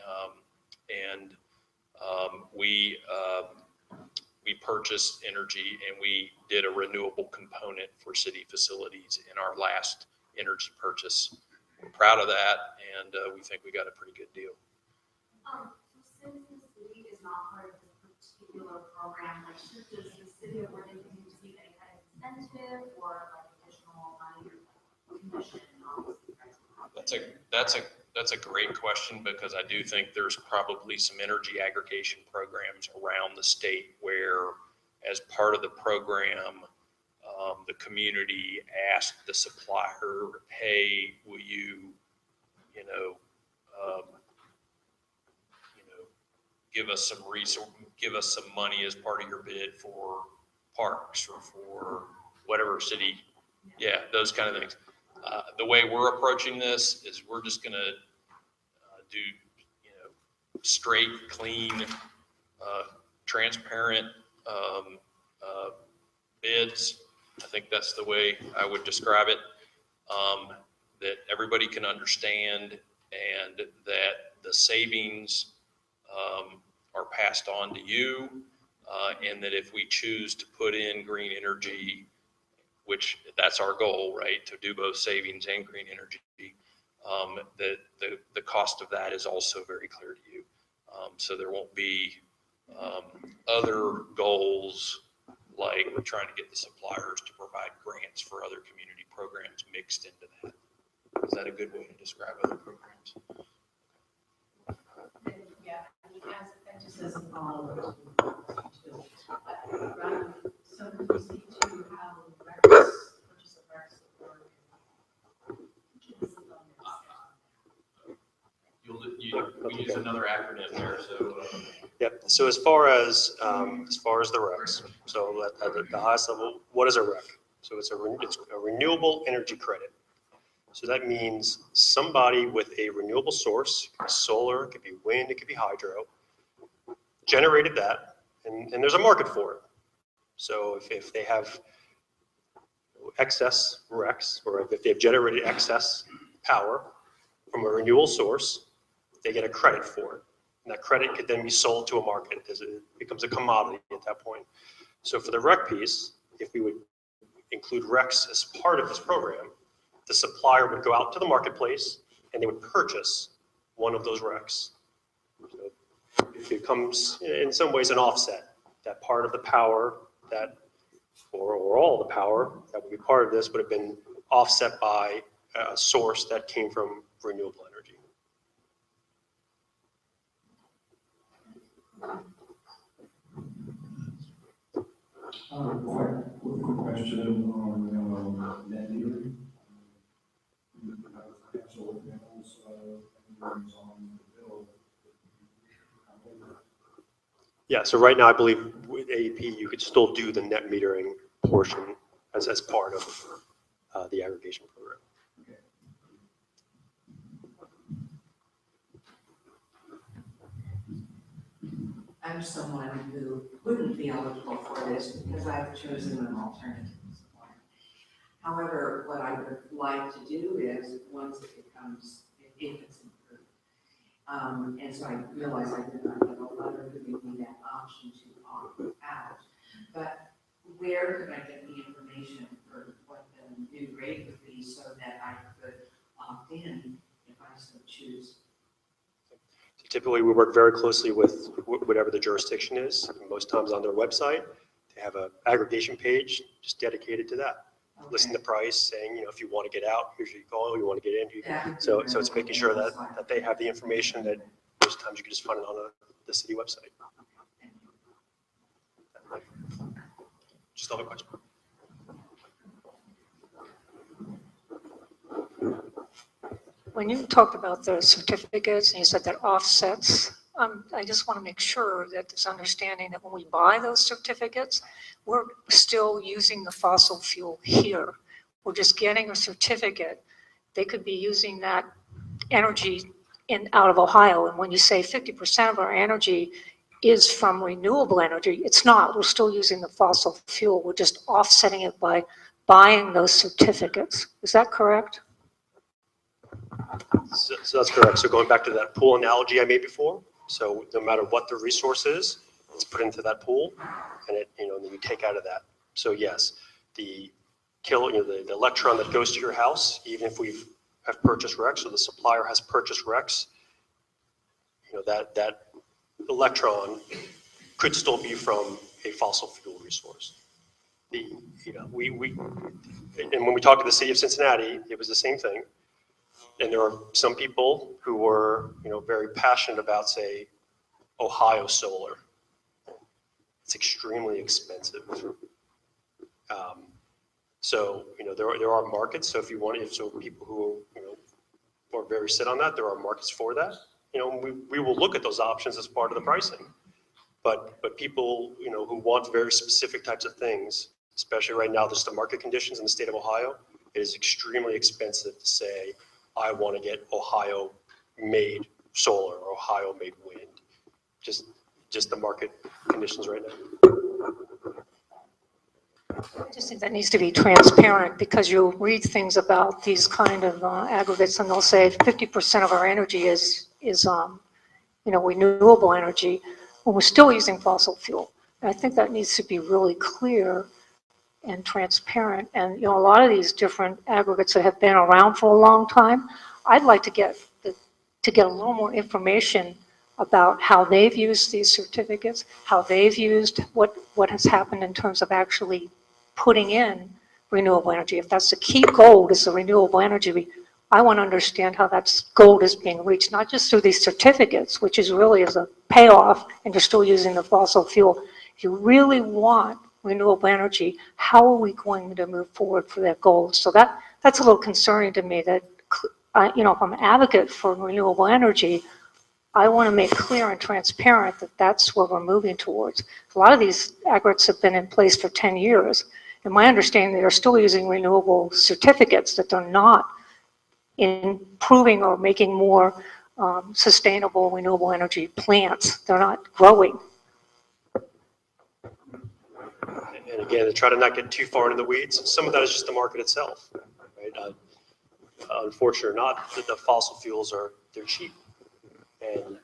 We purchased energy, and we did a renewable component for city facilities in our last energy purchase. We're proud of that, and we think we got a pretty good deal. So since the city is not part of this particular program, like, does the city of Worthington receive any kind of incentive or like additional money or commission on this price? That's a great question, because I do think there's probably some energy aggregation programs around the state where, as part of the program, the community asked the supplier, "Hey, will you give us some give us some money as part of your bid for parks or for whatever city," those kind of things. The way we're approaching this is we're just going to do, straight, clean, transparent bids. I think that's the way I would describe it, that everybody can understand, and that the savings are passed on to you, and that if we choose to put in green energy, which that's our goal, right, to do both savings and green energy, that the cost of that is also very clear to you. So there won't be other goals like we're trying to get the suppliers to provide grants for other community programs mixed into that. Is that a good way to describe other programs? Yeah, and just as a follow-up. So we just need to have records, purchase of records for. We use another acronym there, so. Yep. So as far as the RECs, so at the highest level, what is a REC? So it's a renewable energy credit. So that means somebody with a renewable source, it could be solar, it could be wind, it could be hydro, generated that, and there's a market for it. So if they have excess RECs, or if they've generated excess power from a renewable source, they get a credit for it. And that credit could then be sold to a market as it becomes a commodity at that point. So for the REC piece, if we would include RECs as part of this program, the supplier would go out to the marketplace and they would purchase one of those RECs. So it becomes, in some ways, an offset. That part of the power that, or all the power that would be part of this would have been offset by a source that came from renewable energy. Quick question on net metering. Solar panels, on the bill. Yeah, so right now I believe with AEP you could still do the net metering portion as part of the aggregation program. I'm someone who wouldn't be eligible for this because I've chosen an alternative supplier. However, what I would like to do is, once it becomes, if it's improved, and so I realize I did not get a letter giving me that option to opt out. But where could I get the information for what the new rate would be so that I could opt in if I so choose? Typically, we work very closely with whatever the jurisdiction is. Most times on their website, they have an aggregation page just dedicated to that. Okay. Listing the price, saying, if you want to get out, here's who you call. You want to get in, so it's making sure that they have the information that most times you can just find it on the city website. Just another question. When you talked about the certificates and you said that offsets, I just want to make sure that there's understanding that when we buy those certificates, we're still using the fossil fuel here. We're just getting a certificate. They could be using that energy out of Ohio. And when you say 50% of our energy is from renewable energy, it's not. We're still using the fossil fuel. We're just offsetting it by buying those certificates. Is that correct? So that's correct. So going back to that pool analogy I made before, so no matter what the resource is, it's put into that pool, and then you take out of that. So yes, the the electron that goes to your house, even if we have purchased RECs or the supplier has purchased RECs, that electron could still be from a fossil fuel resource. And when we talked to the city of Cincinnati, it was the same thing. And there are some people who were, very passionate about, say, Ohio solar. It's extremely expensive. So, there are markets. So if you want, so people who, are very set on that, there are markets for that. We will look at those options as part of the pricing. But people, who want very specific types of things, especially right now, just the market conditions in the state of Ohio, it is extremely expensive to say, I want to get Ohio-made solar or Ohio-made wind. Just the market conditions right now. I just think that needs to be transparent because you'll read things about these kind of aggregates and they'll say 50% of our energy is renewable energy when we're still using fossil fuel. And I think that needs to be really clear and transparent. And a lot of these different aggregates that have been around for a long time, I'd like to get a little more information about how they've used these certificates, how they've used what has happened in terms of actually putting in renewable energy. If that's the key goal is the renewable energy, I want to understand how that goal is being reached, not just through these certificates, which is really as a payoff and you're still using the fossil fuel. If you really want renewable energy, how are we going to move forward for that goal? So that's a little concerning to me that, if I'm an advocate for renewable energy, I want to make clear and transparent that that's what we're moving towards. A lot of these aggregates have been in place for 10 years. And my understanding, they're still using renewable certificates that they're not improving or making more sustainable renewable energy plants. They're not growing. And again, to try to not get too far into the weeds, some of that is just the market itself, right? Unfortunately or not, the fossil fuels they're cheap. And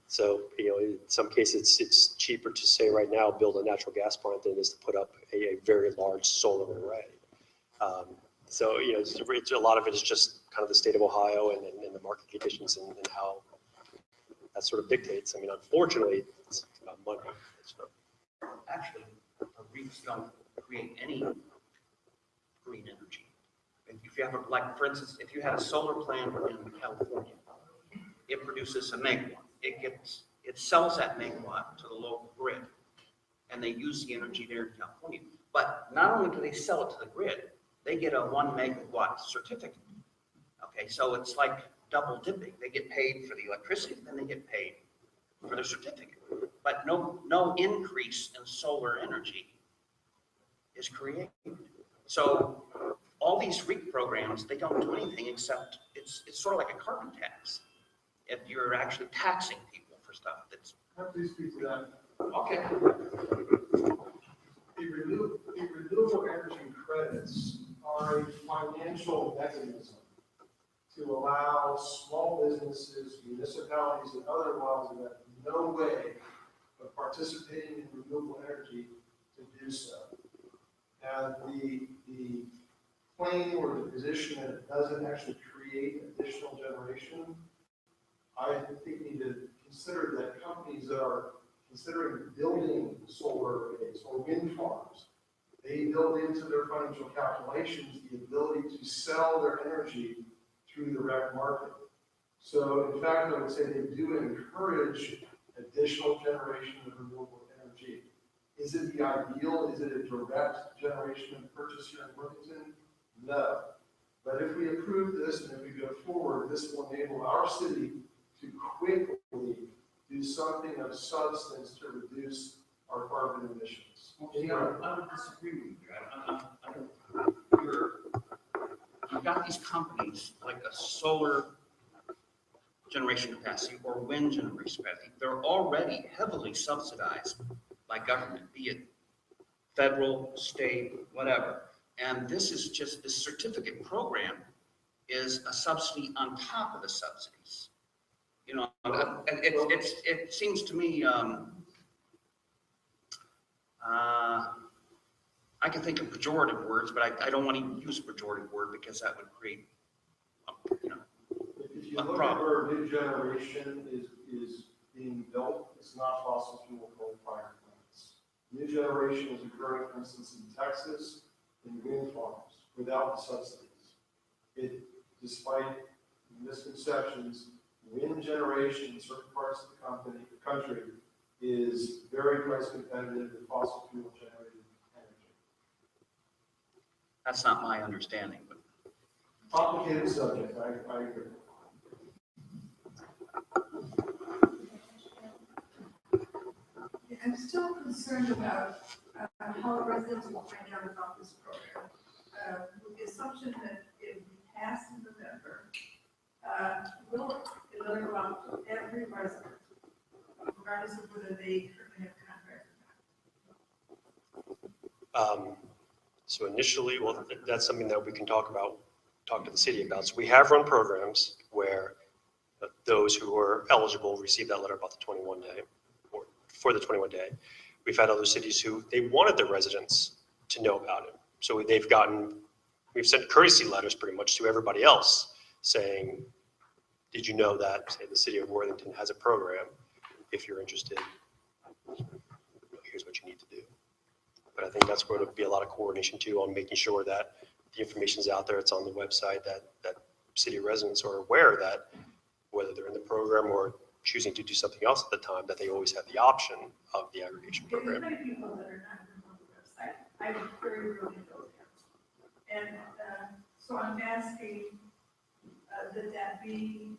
so, in some cases, it's cheaper to say right now, build a natural gas plant than it is to put up a very large solar array. So, a lot of it is just kind of the state of Ohio and the market conditions and how that sort of dictates. I mean, unfortunately, it's about money. Actually, REITs don't create any green energy. If you have for instance, if you had a solar plant in California, it produces a megawatt. It sells that megawatt to the local grid, and they use the energy there in California. But not only do they sell it to the grid, they get a 1 megawatt certificate. Okay, so it's like double dipping. They get paid for the electricity, then they get paid for their certificate. But no increase in solar energy is created. So all these REIT programs, they don't do anything except it's sort of like a carbon tax. If you're actually taxing people for stuff that's. How do you speak to that? Okay. The renewable energy credits are a financial mechanism to allow small businesses, municipalities, and other ones that have no way of participating in renewable energy to do so. And the claim or the position that it doesn't actually create additional generation, I think we need to consider that companies that are considering building solar arrays or wind farms, they build into their financial calculations the ability to sell their energy through the rec market. So in fact, I would say they do encourage additional generation of renewable energy. Is it the ideal? Is it a direct generation and purchase here in Worthington? No. But if we approve this and if we go forward, this will enable our city to quickly do something of substance to reduce our carbon emissions. See, I would disagree with you. You've got these companies like a solar generation capacity or wind generation capacity. They're already heavily subsidized by government, be it federal, state, whatever. And this is just, this certificate program is a subsidy on top of the subsidies. You know, it seems to me, I can think of pejorative words, but I don't want to use a pejorative word because that would create, you know, if you look at where new generation is being built, it's not fossil fuel coal-fired plants. New generation is occurring, for instance, in Texas, in wind farms, without the subsidies. Despite misconceptions, wind generation in certain parts of the country is very price competitive with fossil fuel generated energy. That's not my understanding, but. Complicated subject, I agree. I'm still concerned about how residents will find out about this program. With the assumption that it will be passed in November, will it go out to every resident, regardless of whether they currently have contracts or not? So initially, well, that's something that we can talk to the city about. So we have run programs where those who are eligible receive that letter about the 21 day, or for the 21 day. We've had other cities who they wanted their residents to know about it. So we've sent courtesy letters pretty much to everybody else saying, did you know that, say, the city of Worthington has a program? If you're interested, here's what you need to do. But I think that's where there'll be a lot of coordination too on making sure that the information is out there, it's on the website, that city residents are aware that whether they're in the program or choosing to do something else at the time, that they always have the option of the aggregation program. There's many people that are not on the website. I'm very rarely go there. And so I'm asking that be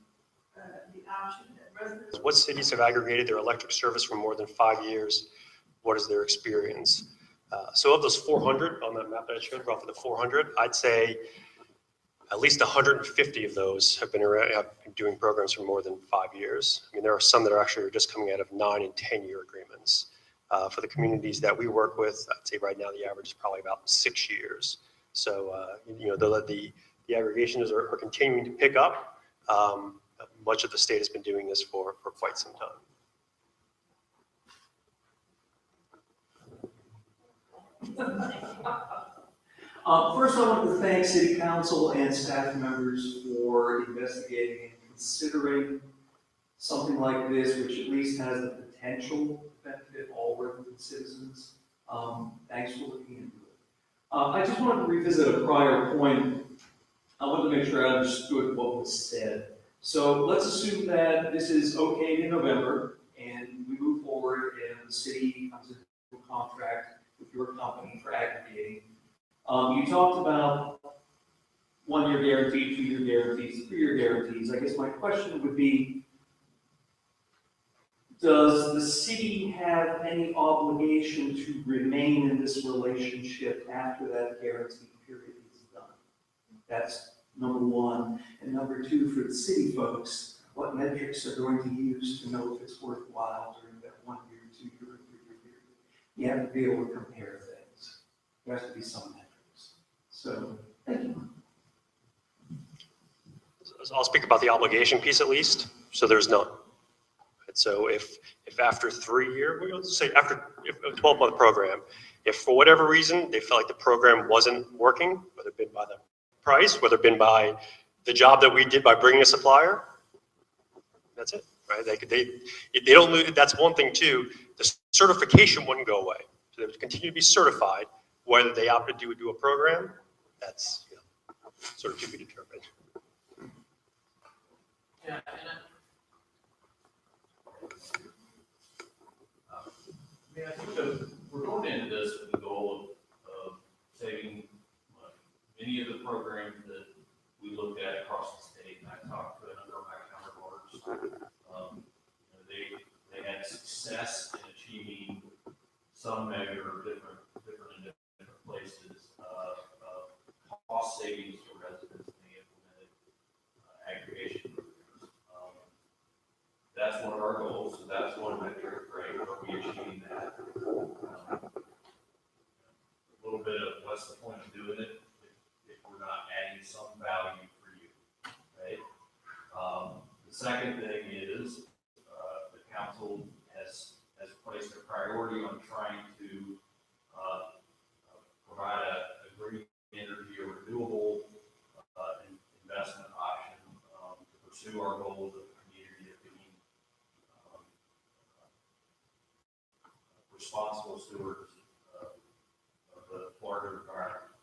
the option that residents. What cities have aggregated their electric service for more than 5 years? What is their experience? So of those 400 on that map that I showed, roughly the 400, I'd say at least 150 of those have been doing programs for more than 5 years. I mean, there are some that are actually just coming out of 9 and 10-year agreements. For the communities that we work with, I'd say right now the average is probably about 6 years. So, you know, the aggregations are continuing to pick up. Much of the state has been doing this for quite some time. First, I want to thank City Council and staff members for investigating and considering something like this, which at least has the potential to benefit all Worthington citizens. Thanks for looking into it. I just wanted to revisit a prior point. I wanted to make sure I understood what was said. So let's assume that this is okayed in November and we move forward and the city comes into a contract with your company for aggregating. You talked about 1 year guarantee, 2 year guarantees, 3 year guarantees. I guess my question would be, does the city have any obligation to remain in this relationship after that guarantee period is done? That's number one. And number two, for the city folks, what metrics are going to use to know if it's worthwhile during that 1 year, 2 year, you have to be able to compare things. There has to be some metrics. So, thank you. So I'll speak about the obligation piece at least. So there's none. And so if after 3 years, we'll say after a 12-month program, if for whatever reason they felt like the program wasn't working, whether it been by the price, whether it been by the job that we did by bringing a supplier, that's it, right? They don't lose. That's one thing too. The certification wouldn't go away. So they would continue to be certified, whether they opt to do a program. That's sort of to be determined. Yeah, I think that we're going into this with the goal of saving money. Many of the programs that we looked at across the state, and I talked to a number of my counterparts, they had success in achieving some measure of different places of cost savings for residents, and they implemented aggregation programs. That's one of our goals, so that's one metric, right? Are we achieving that? A little bit of what's the point of doing it if we're not adding some value for you, right? The second thing is the council has placed a priority on trying to provide a green energy or renewable investment option to pursue our goals of community of being responsible stewards of the Florida environment.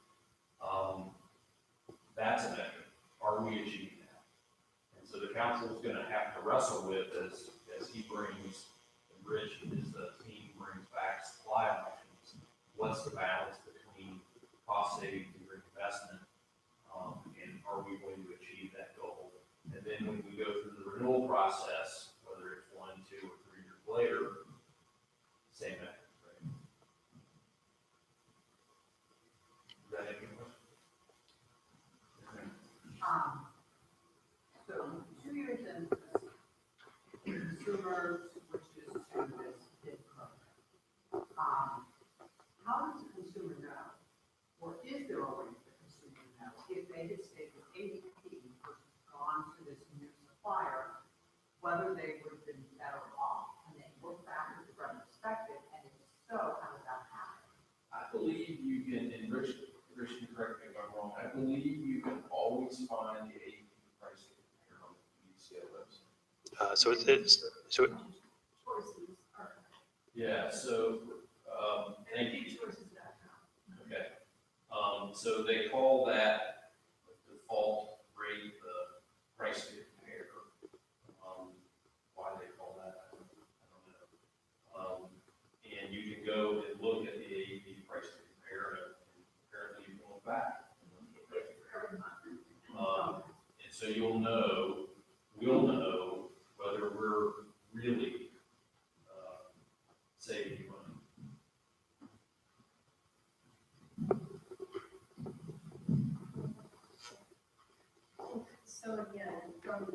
That's a metric. Are we achieving that? And so the council is going to have to wrestle with as he brings, and Rich and his team brings back supply options. What's the balance between cost savings and investment? And are we going to achieve that goal? And then when we go through the renewal process, whether it's 1, 2, or 3 years later, same metric, right? Is that any question? So 2 years in, consumers switches to this bid program. How does the consumer know, or is there a way for the consumer to know, if they had stayed with ADP or gone to this new supplier, whether they would have been better off? And they look back at the retrospective, and if so, how did that happen? I believe you can, and Rich can correct me if I'm wrong, I believe you can always find the ADP pricing here on the UCL website. Yeah, so, okay. So they call that the default rate, the price to compare. Why they call that, I don't know. And you can go and look at the AEP price to compare, and apparently you're going back. And so we'll know whether we're really saving money. So again, from the,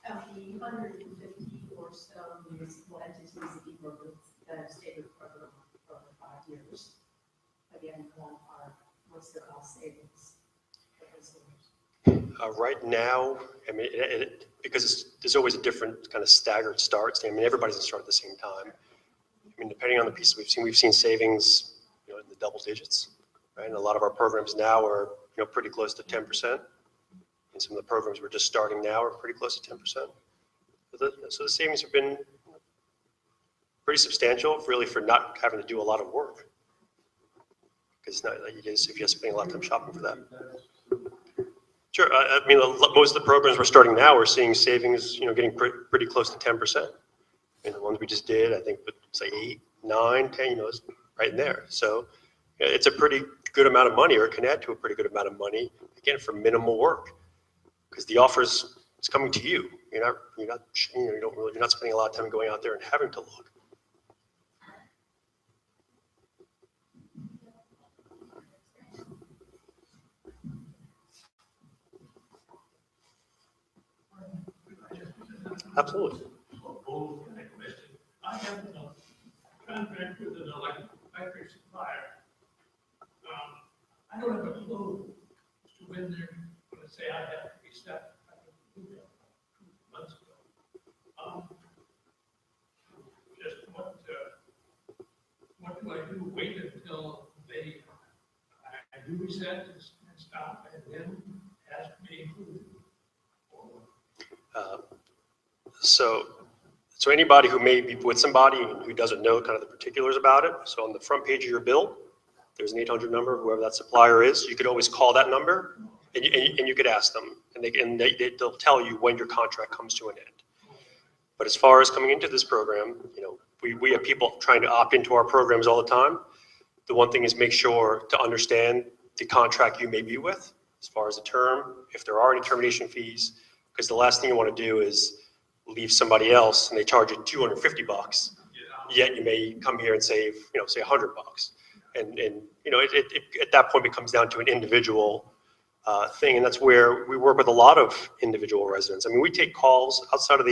of the 150 or so municipal entities that have stayed with the program for over 5 years, again, what's the cost savings for consumers? Right now, I mean, because there's always a different kind of staggered starts. I mean, everybody doesn't start at the same time. I mean, depending on the piece we've seen savings, in the double digits, right? And a lot of our programs now are, pretty close to 10%. And some of the programs we're just starting now are pretty close to 10%. So the savings have been pretty substantial, really, for not having to do a lot of work. Because it's not like if you're spending a lot of time shopping for that. Sure. I mean, most of the programs we're starting now, we're seeing savings, getting pretty close to 10%. And the ones we just did, I think, it's like 8, 9, 10, it's right in there. So it's a pretty good amount of money, or it can add to a pretty good amount of money, again, for minimal work. Because the offers, it's coming to you. You're not spending a lot of time going out there and having to look. Absolutely. went with an electric supplier, I don't have a clue as to when they're going to say I have to reset. I didn't do that 2 months ago. Just what do I do? Wait until I do reset and stop and then ask to be included? So anybody who may be with somebody who doesn't know kind of the particulars about it, so on the front page of your bill, there's an 800 number, whoever that supplier is. You could always call that number, and you could ask them, and they'll tell you when your contract comes to an end. But as far as coming into this program, we have people trying to opt into our programs all the time. The one thing is make sure to understand the contract you may be with, as far as the term, if there are any termination fees, because the last thing you want to do is leave somebody else and they charge you $250, yet you may come here and save, say $100. And at that point it comes down to an individual thing, and that's where we work with a lot of individual residents. I mean, we take calls outside of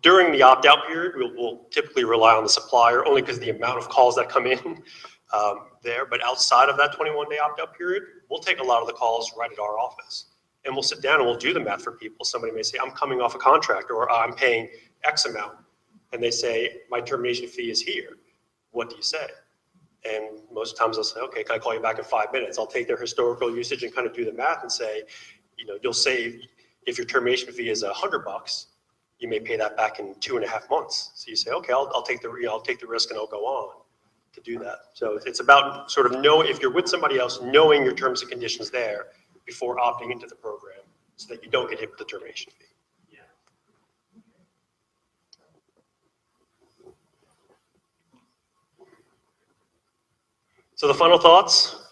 during the opt-out period, we'll typically rely on the supplier only because of the amount of calls that come in there. But outside of that 21-day opt-out period, we'll take a lot of the calls right at our office. And we'll sit down and we'll do the math for people. Somebody may say, I'm coming off a contract, or I'm paying X amount. And they say, my termination fee is here. What do you say? And most times they'll say, okay, can I call you back in 5 minutes? I'll take their historical usage and kind of do the math and say, you'll save, if your termination fee is $100, you may pay that back in 2.5 months. So you say, okay, I'll take the risk and I'll go on to do that. So it's about sort of if you're with somebody else, knowing your terms and conditions there before opting into the program, so that you don't get hit with the termination fee. So the final thoughts,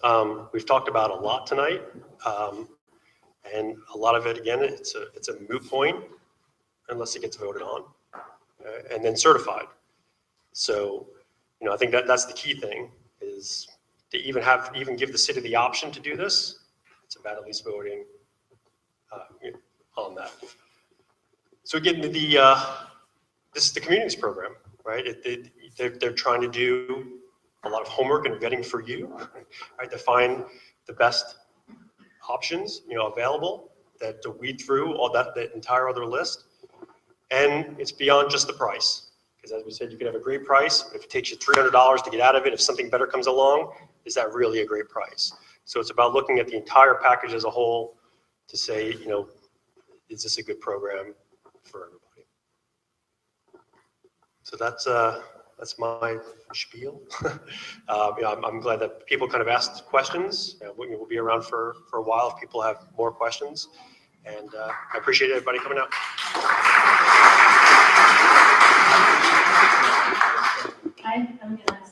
we've talked about a lot tonight, and a lot of it, again, it's a moot point unless it gets voted on, and then certified. So, I think that's the key thing, is to even give the city the option to do this. It's about at least voting on that. So again, this is the communities program, right? They're trying to do a lot of homework and vetting for you, right? To find the best options, available, to weed through all that entire other list. And it's beyond just the price, because as we said, you could have a great price, but if it takes you $300 to get out of it, if something better comes along, is that really a great price? So it's about looking at the entire package as a whole to say, is this a good program for everybody? So that's my spiel. I'm glad that people kind of asked questions. We'll be around for a while if people have more questions. And I appreciate everybody coming out. I'm going to